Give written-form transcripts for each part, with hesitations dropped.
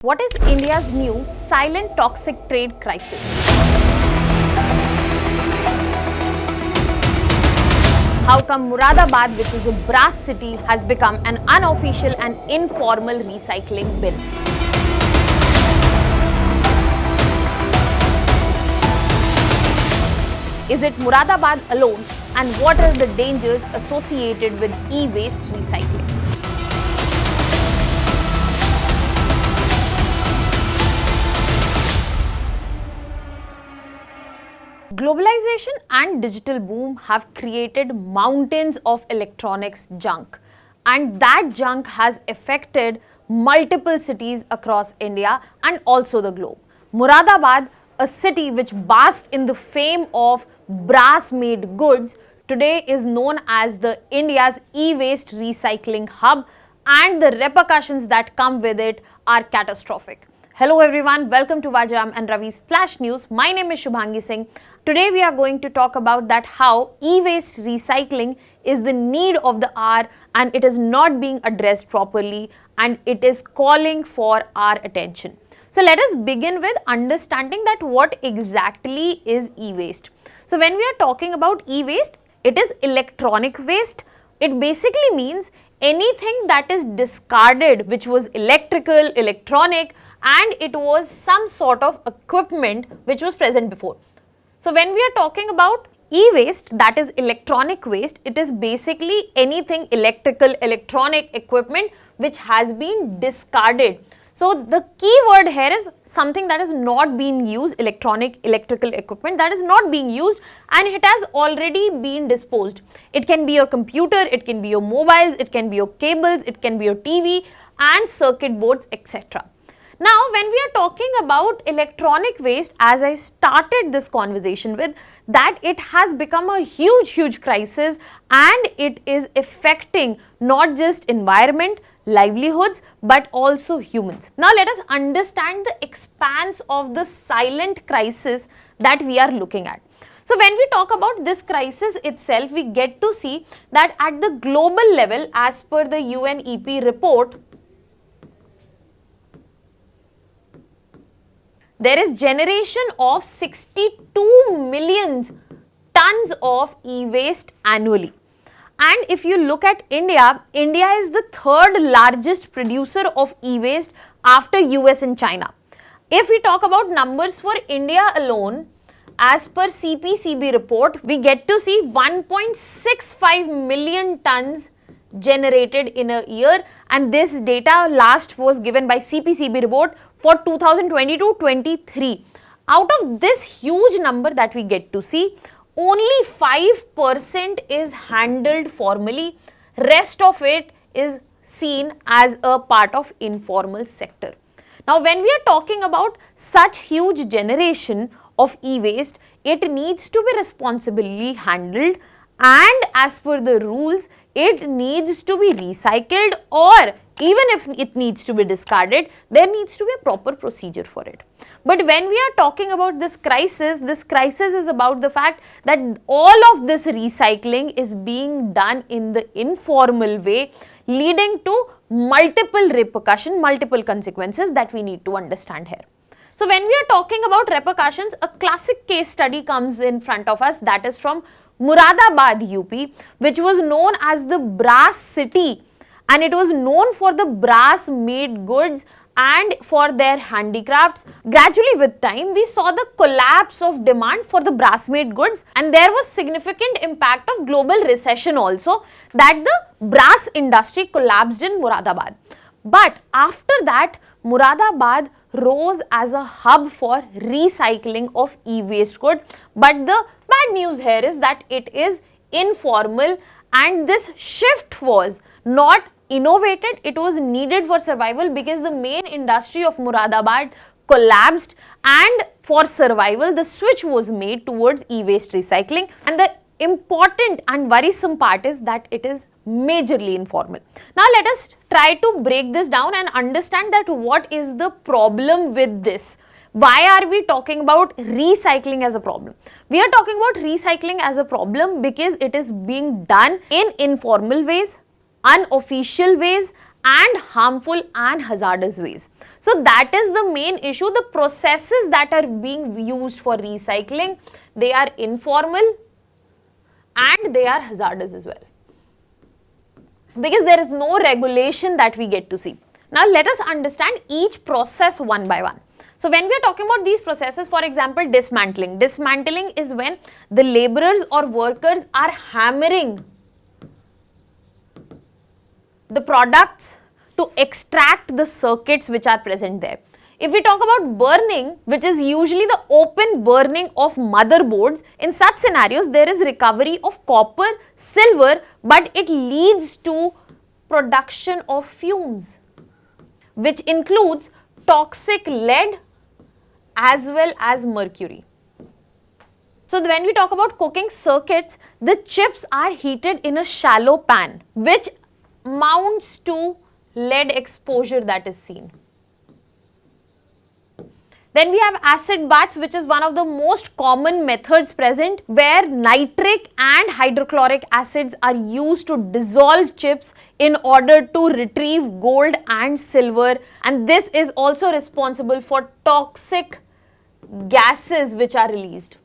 What is India's new silent toxic trade crisis? How come Moradabad, which is a brass city, has become an unofficial and informal recycling bin? Is it Moradabad alone, and what are the dangers associated with e-waste recycling? Globalization and digital boom have created mountains of electronics junk, and that junk has affected multiple cities across India and also the globe. Moradabad, a city which basked in the fame of brass-made goods, today is known as the India's e-waste recycling hub, and the repercussions that come with it are catastrophic. Hello everyone, welcome to Vajiram and Ravi's Flash News. My name is Shubhangi Singh. Today we are going to talk about that how e-waste recycling is the need of the hour and it is not being addressed properly and it is calling for our attention. So let us begin with understanding that what exactly is e-waste. So when we are talking about e-waste, it is electronic waste. It basically means anything that is discarded which was electrical, electronic, and it was some sort of equipment which was present before. So when we are talking about e-waste, that is electronic waste, it is basically anything electrical, electronic equipment which has been discarded. So the key word here is something that is not being used, electrical equipment that is not being used and it has already been disposed. It can be your computer, it can be your mobiles, it can be your cables, it can be your TV and circuit boards, etc. Now, when we are talking about electronic waste, as I started this conversation with, that it has become a huge crisis and it is affecting not just environment, livelihoods, but also humans. Now, let us understand the expanse of the silent crisis that we are looking at. So, when we talk about this crisis itself, we get to see that at the global level, as per the UNEP report, there is generation of 62 million tons of e-waste annually. And if you look at India, India is the third largest producer of e-waste after US and China. If we talk about numbers for India alone, as per CPCB report, we get to see 1.65 million tons generated in a year, and this data last was given by CPCB report for 2022-23. Out of this huge number that we get to see, only 5% is handled formally, rest of it is seen as a part of informal sector. Now when we are talking about such huge generation of e-waste, it needs to be responsibly handled and as per the rules, it needs to be recycled, or even if it needs to be discarded, there needs to be a proper procedure for it. But when we are talking about this crisis is about the fact that all of this recycling is being done in the informal way, leading to multiple repercussions, multiple consequences that we need to understand here. So when we are talking about repercussions, a classic case study comes in front of us, that is from Moradabad, UP, which was known as the brass city, and it was known for the brass made goods and for their handicrafts. Gradually with time, we saw the collapse of demand for the brass made goods, and there was significant impact of global recession also, that the brass industry collapsed in Moradabad. But after that, Moradabad rose as a hub for recycling of e-waste good. But the bad news here is that it is informal and this shift was not innovated, it was needed for survival because the main industry of Moradabad collapsed, and for survival the switch was made towards e-waste recycling, and the important and worrisome part is that it is majorly informal. Now let us try to break this down and understand that what is the problem with this. Why are we talking about recycling as a problem? We are talking about recycling as a problem because it is being done in informal ways, unofficial ways and harmful and hazardous ways. So that is the main issue. The processes that are being used for recycling, they are informal and they are hazardous as well, because there is no regulation that we get to see. Now let us understand each process one by one. So when we are talking about these processes, for example, dismantling. Dismantling is when the laborers or workers are hammering the products to extract the circuits which are present there. If we talk about burning, which is usually the open burning of motherboards, in such scenarios there is recovery of copper, silver, but it leads to production of fumes, which includes toxic lead as well as mercury. So when we talk about cooking circuits, the chips are heated in a shallow pan, which mounts to lead exposure that is seen. Then we have acid baths, which is one of the most common methods present, where nitric and hydrochloric acids are used to dissolve chips in order to retrieve gold and silver, and this is also responsible for toxic gases which are released.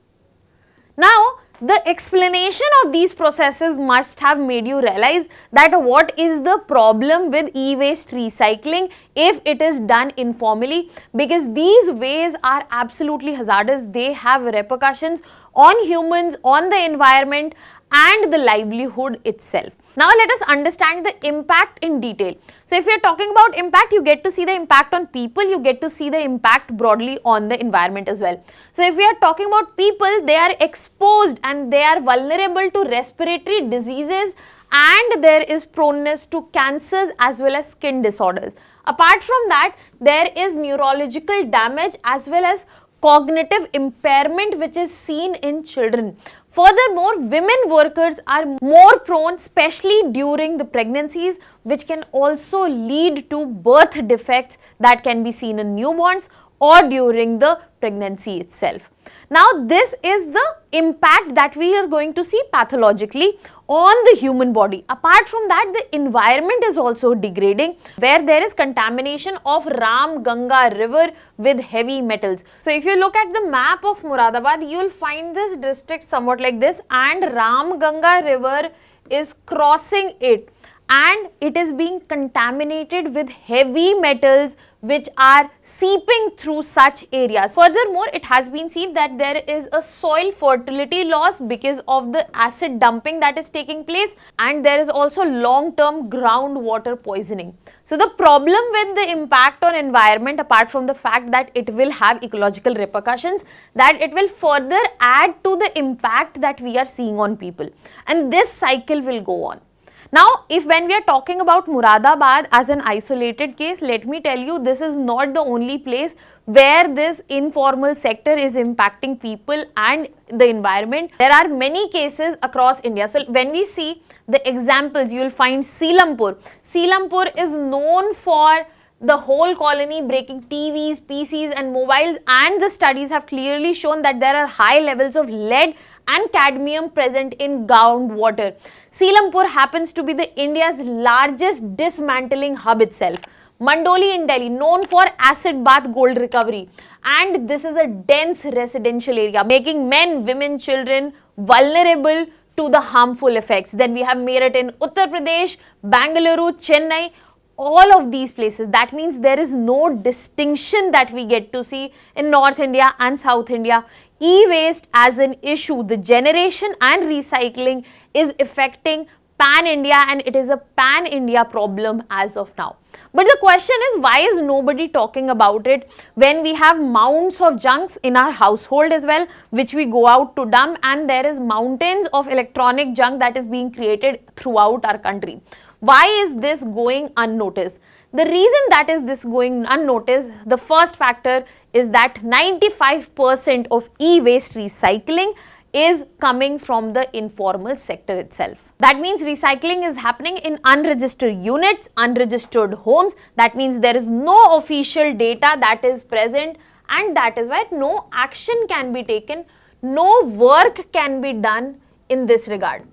Now, the explanation of these processes must have made you realize that what is the problem with e-waste recycling if it is done informally, because these ways are absolutely hazardous. They have repercussions on humans, on the environment and the livelihood itself. Now let us understand the impact in detail. So if we are talking about impact, you get to see the impact on people, you get to see the impact broadly on the environment as well. So if we are talking about people, they are exposed and they are vulnerable to respiratory diseases, and there is proneness to cancers as well as skin disorders. Apart from that, there is neurological damage as well as cognitive impairment which is seen in children. Furthermore, women workers are more prone, especially during the pregnancies, which can also lead to birth defects that can be seen in newborns or during the pregnancy itself. Now, this is the impact that we are going to see pathologically on the human body. Apart from that, the environment is also degrading, where there is contamination of Ramganga river with heavy metals. So if you look at the map of Moradabad, you will find this district somewhat like this, and Ramganga river is crossing it, and it is being contaminated with heavy metals which are seeping through such areas. Furthermore, it has been seen that there is a soil fertility loss because of the acid dumping that is taking place, and there is also long-term groundwater poisoning. So the problem with the impact on environment, apart from the fact that it will have ecological repercussions, that it will further add to the impact that we are seeing on people, and this cycle will go on. Now, if when we are talking about Moradabad as an isolated case, let me tell you, this is not the only place where this informal sector is impacting people and the environment. There are many cases across India. So when we see the examples, you will find Seelampur. Seelampur is known for the whole colony breaking TVs, PCs and mobiles, and the studies have clearly shown that there are high levels of lead and cadmium present in groundwater. Seelampur happens to be the India's largest dismantling hub itself. Mandoli in Delhi, known for acid bath gold recovery, and this is a dense residential area, making men, women, children vulnerable to the harmful effects. Then we have Meerut in Uttar Pradesh, Bangalore, Chennai, all of these places. That means there is no distinction that we get to see in North India and South India. E-waste as an issue, the generation and recycling is affecting pan-India, and it is a pan-India problem as of now. But the question is, why is nobody talking about it when we have mounds of junks in our household as well, which we go out to dump, and there is mountains of electronic junk that is being created throughout our country? Why is this going unnoticed? The reason that is this going unnoticed, the first factor is that 95% of e-waste recycling is coming from the informal sector itself. That means recycling is happening in unregistered units, unregistered homes. That means there is no official data that is present, and that is why no action can be taken, no work can be done in this regard.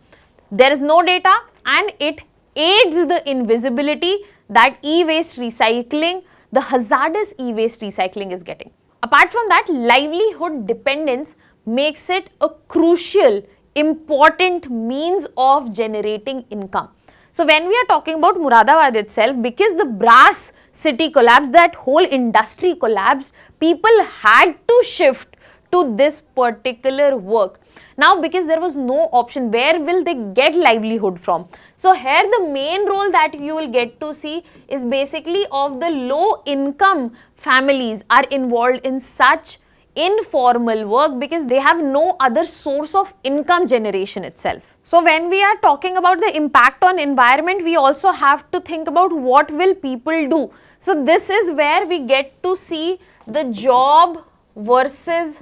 There is no data, and it aids the invisibility that e-waste recycling, the hazardous e-waste recycling is getting. Apart from that, livelihood dependence makes it a crucial, important means of generating income. So when we are talking about Moradabad itself, because the brass city collapsed, that whole industry collapsed, people had to shift to this particular work. Now, because there was no option, where will they get livelihood from? So here the main role that you will get to see is basically of the low income families are involved in such informal work because they have no other source of income generation itself. So when we are talking about the impact on environment, we also have to think about what will people do. So this is where we get to see the job versus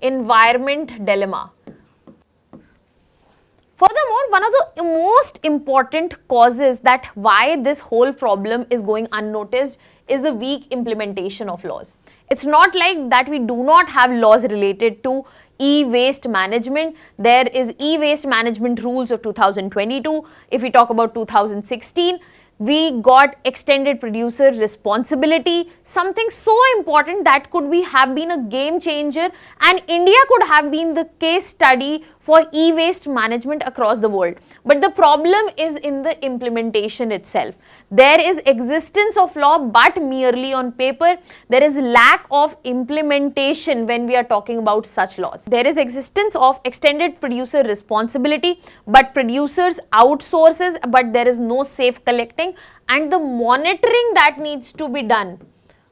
environment dilemma. Furthermore, one of the most important causes that why this whole problem is going unnoticed is the weak implementation of laws. It's not like that we do not have laws related to e-waste management. There is e-waste management rules of 2022. If we talk about 2016, we got extended producer responsibility, something so important that could have been a game changer, and India could have been the case study for e-waste management across the world. But the problem is in the implementation itself. There is existence of law but merely on paper. There is lack of implementation when we are talking about such laws. There is existence of extended producer responsibility but producers outsources, but there is no safe collecting, and the monitoring that needs to be done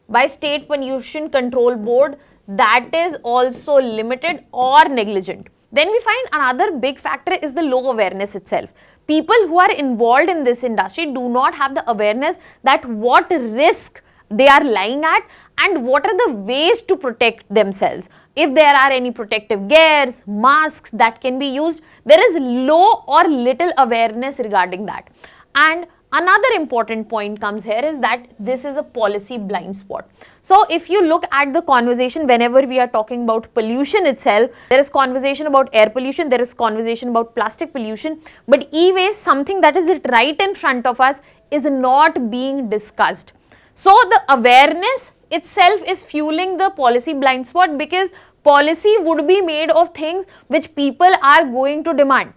by State Pollution Control Board, that is also limited or negligent. Then we find another big factor is the low awareness itself. People who are involved in this industry do not have the awareness that what risk they are lying at and what are the ways to protect themselves. If there are any protective gears, masks that can be used, there is low or little awareness regarding that. And another important point comes here is that this is a policy blind spot. So if you look at the conversation whenever we are talking about pollution itself, there is conversation about air pollution, there is conversation about plastic pollution, but e-waste, something that is right in front of us, is not being discussed. So the awareness itself is fueling the policy blind spot because policy would be made of things which people are going to demand.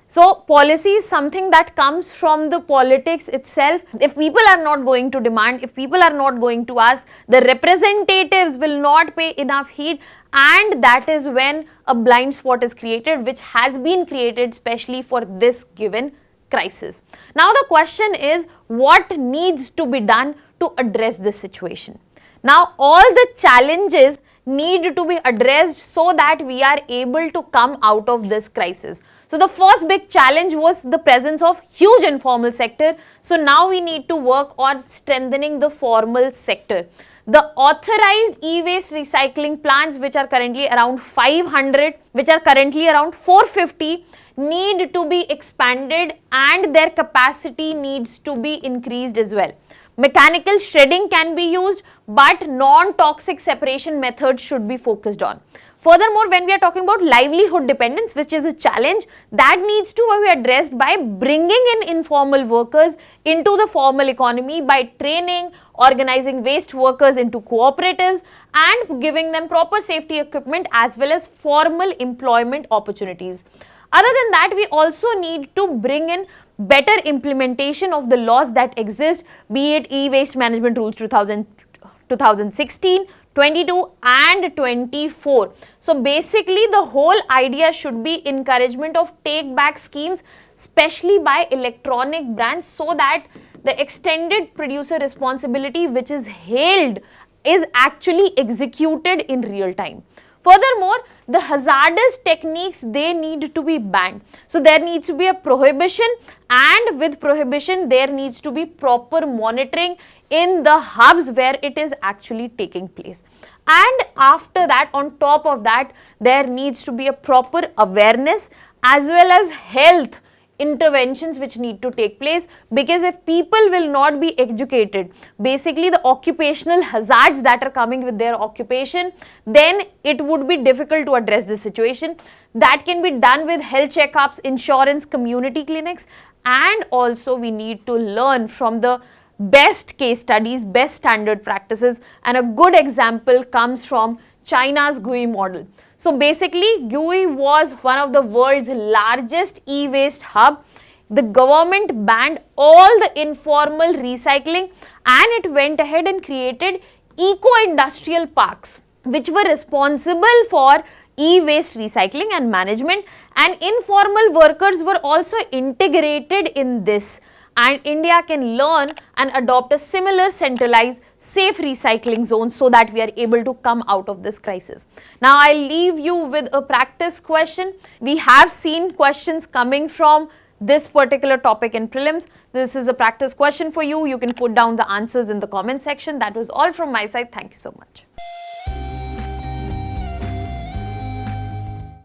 So policy is something that comes from the politics itself. If people are not going to demand, if people are not going to ask, the representatives will not pay enough heed, and that is when a blind spot is created, which has been created especially for this given crisis. Now the question is, what needs to be done to address this situation? Now all the challenges need to be addressed so that we are able to come out of this crisis. So the first big challenge was the presence of huge informal sector. So now we need to work on strengthening the formal sector. The authorized e-waste recycling plants, which are currently around 500, which are currently around 450, need to be expanded and their capacity needs to be increased as well. Mechanical shredding can be used, but non-toxic separation methods should be focused on. Furthermore, when we are talking about livelihood dependence, which is a challenge, that needs to be addressed by bringing in informal workers into the formal economy by training, organizing waste workers into cooperatives and giving them proper safety equipment as well as formal employment opportunities. Other than that, we also need to bring in better implementation of the laws that exist, be it e-waste management rules 2016, 22 and 24. So basically the whole idea should be encouragement of take back schemes, especially by electronic brands, so that the extended producer responsibility which is hailed is actually executed in real time. Furthermore, the hazardous techniques, they need to be banned. So there needs to be a prohibition, and with prohibition there needs to be proper monitoring in the hubs where it is actually taking place. And after that, on top of that, there needs to be a proper awareness as well as health interventions which need to take place, because if people will not be educated, basically the occupational hazards that are coming with their occupation, then it would be difficult to address this situation. That can be done with health checkups, insurance, community clinics, and also we need to learn from the best case studies, best standard practices, and a good example comes from China's GUI model. So basically, GUI was one of the world's largest e-waste hub. The government banned all the informal recycling and it went ahead and created eco-industrial parks which were responsible for e-waste recycling and management, and informal workers were also integrated in this, and India can learn and adopt a similar centralized safe recycling zone so that we are able to come out of this crisis. Now I'll leave you with a practice question. We have seen questions coming from this particular topic in prelims. This is a practice question for you. You can put down the answers in the comment section. That was all from my side. Thank you so much.